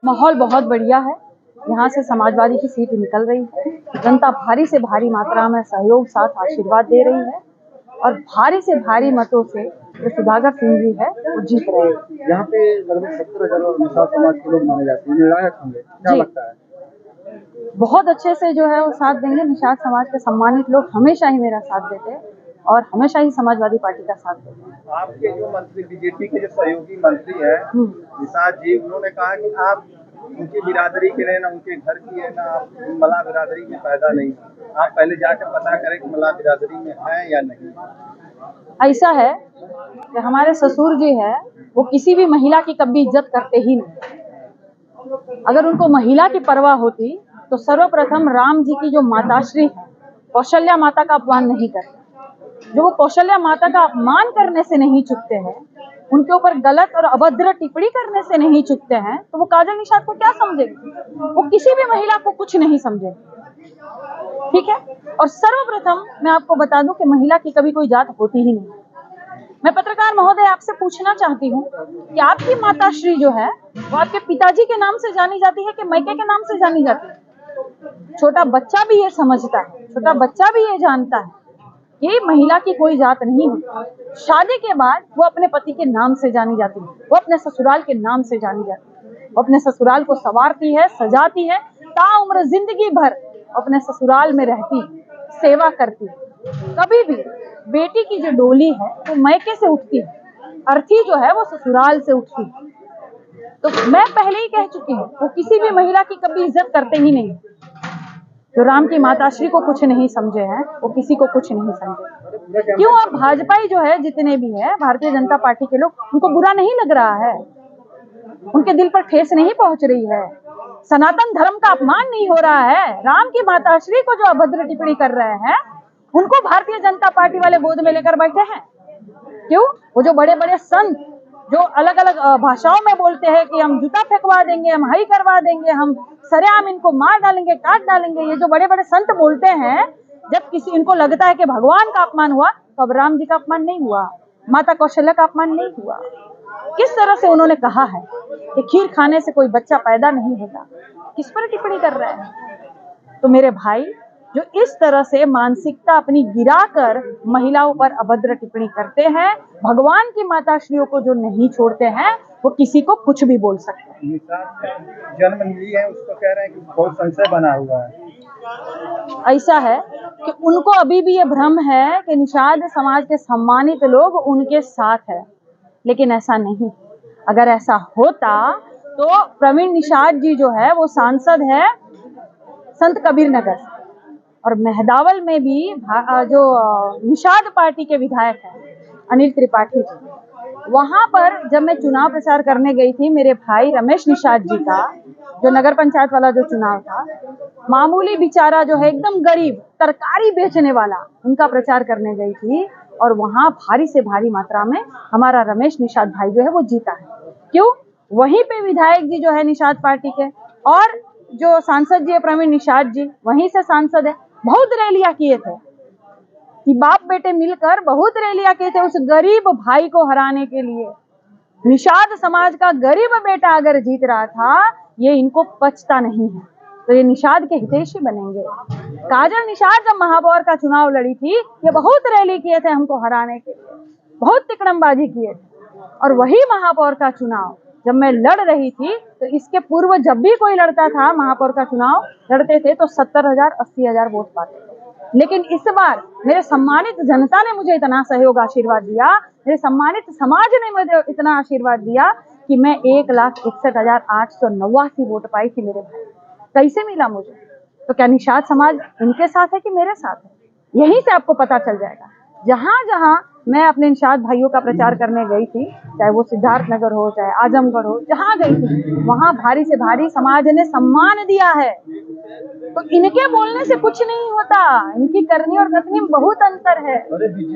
माहौल बहुत बढ़िया है। यहाँ से समाजवादी की सीट निकल रही है। जनता भारी से भारी मात्रा में सहयोग साथ आशीर्वाद दे रही है और भारी से भारी मतों से जो सुधाकर सिंह जी है वो जीत रहे हैं। यहाँ पे लगभग 70,000 निषाद समाज के लोग माने जाते हैं, निर्णायक होंगे, क्या लगता है? बहुत अच्छे से जो है वो साथ देंगे। निषाद समाज के सम्मानित लोग हमेशा ही मेरा साथ देते हैं और हमेशा ही समाजवादी पार्टी का साथ देते हैं। आपके जो मंत्री बीजेपी के जो सहयोगी मंत्री है निषाद जी, उन्होंने कहा कि आप उनकी बिरादरी के लिए, ना उनके घर की है, ना आप मल्लाह बिरादरी में पैदा नहीं, आप पहले जाकर पता करें कि मल्लाह बिरादरी में है या नहीं। ऐसा है कि हमारे ससुर जी है वो किसी भी महिला की कभी इज्जत करते ही नहीं। अगर उनको महिला की परवाह होती तो सर्वप्रथम राम जी की जो माताश्री है कौशल्या माता का अपमान नहीं करते। जो वो कौशल्या माता का अपमान करने से नहीं चुकते हैं, उनके ऊपर गलत और अभद्र टिप्पणी करने से नहीं चुकते हैं, तो वो काजल निषाद को क्या समझेंगे? वो किसी भी महिला को कुछ नहीं समझेंगे। ठीक है। और सर्वप्रथम मैं आपको बता दूं कि महिला की कभी कोई जात होती ही नहीं। मैं पत्रकार महोदय आपसे पूछना चाहती हूँ कि आपकी माताश्री जो है वो आपके पिताजी के नाम से जानी जाती है कि मायके के नाम से जानी जाती है? छोटा बच्चा भी ये समझता है, छोटा बच्चा भी ये जानता है कि महिला की कोई जात नहीं होती। शादी के बाद वो अपने पति के नाम से जानी जाती है, वो अपने ससुराल के नाम से जानी जाती है। वो अपने ससुराल को संवारती है, सजाती है, ताउम्र जिंदगी भर अपने ससुराल में रहती, सेवा करती। कभी भी बेटी की जो डोली है वो मायके से उठती है, अर्थी जो है वो ससुराल से उठती है। तो मैं पहले ही कह चुकी हूँ वो किसी भी महिला की कभी इज्जत करते ही नहीं। जो राम की माताश्री को कुछ नहीं समझे हैं वो किसी को कुछ नहीं समझे। क्यों अब भाजपाई जो है जितने भी है भारतीय जनता पार्टी के लोग, उनको बुरा नहीं लग रहा है? उनके दिल पर ठेस नहीं पहुंच रही है? सनातन धर्म का अपमान नहीं हो रहा है? राम की माताश्री को जो अभद्र टिप्पणी कर रहे हैं उनको भारतीय जनता पार्टी वाले गोद में लेकर बैठे हैं। क्यों? वो जो बड़े बड़े संत जो अलग अलग भाषाओं में बोलते हैं कि हम जूता फेंकवा देंगे, हम हई करवा देंगे, हम सरेआम इनको मार डालेंगे, काट डालेंगे, ये जो बड़े बड़े संत बोलते हैं, जब किसी इनको लगता है कि भगवान का अपमान हुआ तो अब राम जी का अपमान नहीं हुआ, माता कौशल्या का अपमान नहीं हुआ। किस तरह से उन्होंने कहा है कि खीर खाने से कोई बच्चा पैदा नहीं होता, किस पर टिप्पणी कर रहे हैं? तो मेरे भाई जो इस तरह से मानसिकता अपनी गिराकर महिलाओं पर अभद्र टिप्पणी करते हैं, भगवान की माताश्रियों को जो नहीं छोड़ते हैं, वो किसी को कुछ भी बोल सकते हैं। जन्म मिली है उसको कह रहे हैं कि बहुत संशय बना हुआ है। ऐसा है कि उनको अभी भी ये भ्रम है कि निषाद समाज के सम्मानित लोग उनके साथ है, लेकिन ऐसा नहीं। अगर ऐसा होता तो प्रवीण निषाद जी जो है वो सांसद है संत कबीर नगर और मेहदावल में भी जो निषाद पार्टी के विधायक हैं अनिल त्रिपाठी जी, वहां पर जब मैं चुनाव प्रचार करने गई थी, मेरे भाई रमेश निषाद जी का जो नगर पंचायत वाला जो चुनाव था, मामूली बेचारा जो है एकदम गरीब तरकारी बेचने वाला, उनका प्रचार करने गई थी और वहां भारी से भारी मात्रा में हमारा रमेश निषाद भाई जो है वो जीता है। क्यों? वहीं पे विधायक जी जो है निषाद पार्टी के और जो सांसद जी है प्रवीण निषाद जी वहीं से सांसद है। बहुत रैलियां किए थे कि बाप बेटे मिलकर बहुत रैलियां किए थे उस गरीब भाई को हराने के लिए। निषाद समाज का गरीब बेटा अगर जीत रहा था, ये इनको पचता नहीं है, तो ये निषाद के हितैषी बनेंगे। काजल निषाद जब महापौर का चुनाव लड़ी थी, ये बहुत रैली किए थे हमको हराने के लिए, बहुत तिकड़मबाजी किए थे। और वही महापौर का चुनाव जब मैं लड़ रही थी, तो इसके पूर्व जब भी कोई लड़ता था महापौर का चुनाव लड़ते थे तो 70,000 80,000 वोट पाते थे। लेकिन इस बार मेरे सम्मानित जनता ने मुझे इतना सहयोग आशीर्वाद दिया, मेरे सम्मानित समाज ने मुझे इतना आशीर्वाद दिया कि मैं 1,61,889 वोट पाई थी मेरे भाई। कैसे मिला मुझे? तो क्या निषाद समाज इनके साथ है कि मेरे साथ है? यहीं से आपको पता चल जाएगा। जहां जहां मैं अपने निषाद भाइयों का प्रचार करने गई थी, चाहे वो सिद्धार्थनगर हो चाहे आजमगढ़ हो, जहां गई थी वहां भारी से भारी समाज ने सम्मान दिया है। तो इनके बोलने से कुछ नहीं होता, इनकी करनी और कथनी में बहुत अंतर है।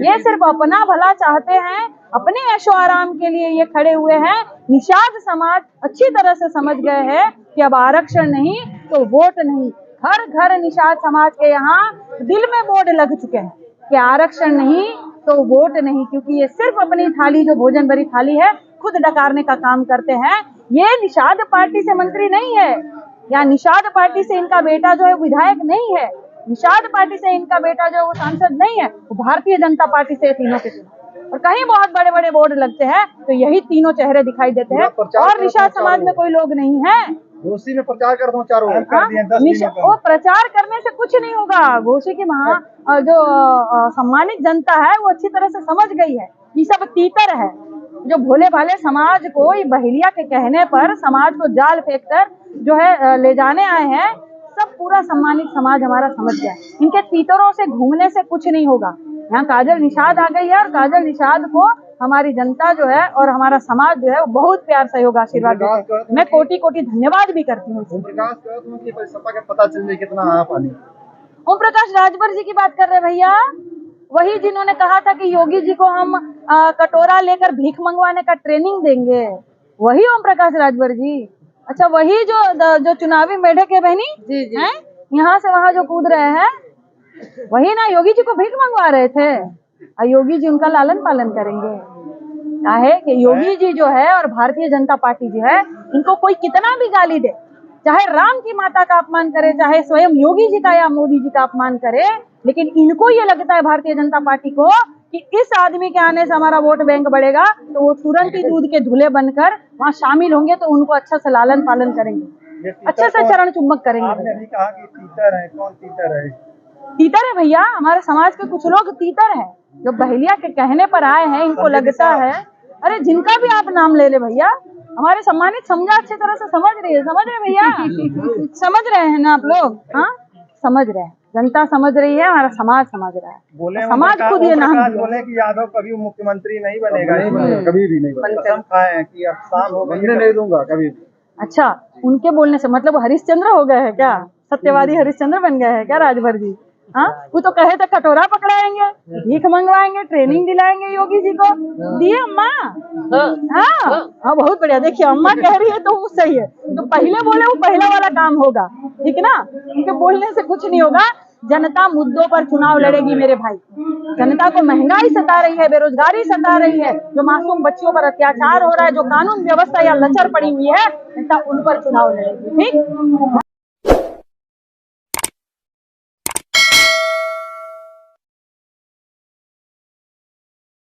ये सिर्फ अपना भला चाहते हैं, अपने ऐशो आराम के लिए ये खड़े हुए हैं। निषाद समाज अच्छी तरह से समझ गए हैं कि अब आरक्षण नहीं तो वोट नहीं। घर घर निषाद समाज के यहाँ दिल में बोर्ड लग चुके हैं कि आरक्षण नहीं तो वोट नहीं, क्योंकि ये सिर्फ अपनी थाली जो भोजन भरी थाली है खुद डकारने का काम करते हैं। ये निषाद पार्टी से मंत्री नहीं है, या निषाद पार्टी से इनका बेटा जो है विधायक नहीं है, निषाद पार्टी से इनका बेटा जो है वो सांसद नहीं है, वो भारतीय जनता पार्टी से तीनों के तीनों। और कहीं बहुत बड़े बड़े बोर्ड लगते हैं तो यही तीनों चेहरे दिखाई देते हैं, और निषाद समाज में कोई लोग नहीं है। घोसी में प्रचार कर दो चारों ओर। वो प्रचार करने से कुछ नहीं होगा। घोसी की जो सम्मानित जनता है वो अच्छी तरह से समझ गई है ये सब तीतर है। जो भोले भाले समाज को ये बहेलिया के कहने पर समाज को जाल फेंक कर जो है ले जाने आए हैं, सब पूरा सम्मानित समाज हमारा समझ गया। इनके तीतरों से घूमने से कुछ नहीं होगा। यहाँ काजल निषाद आ गई है और काजल निषाद को हमारी जनता जो है और हमारा समाज जो है वो बहुत प्यार सहयोग आशीर्वाद देते हैं। मैं कोटि कोटि धन्यवाद भी करती हूँ। पता चल जाए कितना आया पानी। ओम प्रकाश राजभर जी की बात कर रहे भैया, वही जिन्होंने कहा था कि योगी जी को हम कटोरा लेकर भीख मंगवाने का ट्रेनिंग देंगे, वही ओम प्रकाश राजभर जी। अच्छा, वही जो चुनावी मेढक है बहनी जी हैं, यहाँ से वहाँ जो कूद रहे हैं, वही ना योगी जी को भीख मंगवा रहे थे। और योगी जी उनका लालन पालन करेंगे। क्या है कि योगी जी जो है और भारतीय जनता पार्टी जो है, इनको कोई कितना भी गाली दे, चाहे राम की माता का अपमान करे, चाहे स्वयं योगी जी का या मोदी जी का अपमान करे, लेकिन इनको ये लगता है भारतीय जनता पार्टी को कि इस आदमी के आने से हमारा वोट बैंक बढ़ेगा, तो वो तुरंत ही दूध के धुले बनकर वहाँ शामिल होंगे, तो उनको अच्छा से लालन पालन करेंगे, अच्छे से चरण चुम्बक करेंगे। आपने अभी कहा कि तीतर है, कौन तीतर है? तीतर है भैया, हमारे समाज के कुछ लोग तीतर है जो बहेलिया के कहने पर आए हैं। इनको लगता है, अरे जिनका भी आप नाम ले ले भैया, हमारे सम्मानित समझा अच्छी तरह से समझ रहे भैया समझ रहे हैं ना आप लोग? हाँ, समझ रहे हैं, जनता समझ रही है, हमारा समाज समझ रहा है। बोले समाज खुद ये नाम बोले कि यादव कभी मुख्यमंत्री नहीं बनेगा, कभी भी नहीं बनेगा। कसम खाए कि अब शाम हो गई, नहीं दूंगा कभी। अच्छा, उनके बोलने से मतलब हरिश्चंद्र हो गए हैं क्या? सत्यवादी हरिश्चंद्र बन गए हैं क्या राजभर जी? हाँ, वो तो कहे थे कटोरा पकड़ाएंगे, भीख मंगवाएंगे, ट्रेनिंग दिलाएंगे योगी जी को। दिए अम्मा? हाँ, बहुत बढ़िया। देखिए अम्मा कह रही है तो वो सही है, तो पहले बोले वो पहला वाला काम होगा, ठीक ना? उनके बोलने से कुछ नहीं होगा। जनता मुद्दों पर चुनाव लड़ेगी मेरे भाई। जनता को महंगाई सता रही है, बेरोजगारी सता रही है, जो मासूम बच्चियों पर अत्याचार हो रहा है, जो कानून व्यवस्था या लचर पड़ी हुई है, जनता उन पर चुनाव लड़ेगी। ठीक।